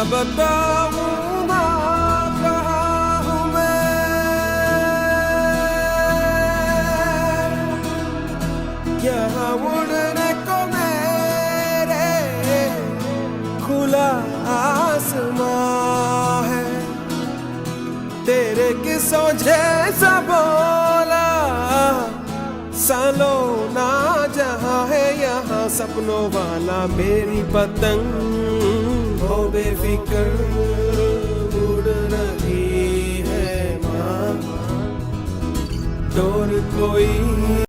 बताऊं ना कहाँ हूँ मैं, यहाँ उड़ने को मेरे खुला आसमां है। तेरे किस्सों जैसा बोला सालों ना जहाँ है, यहाँ सपनों वाला मेरी पतंग हो बेफिक्र उड़ रही है माँ। डोर कोई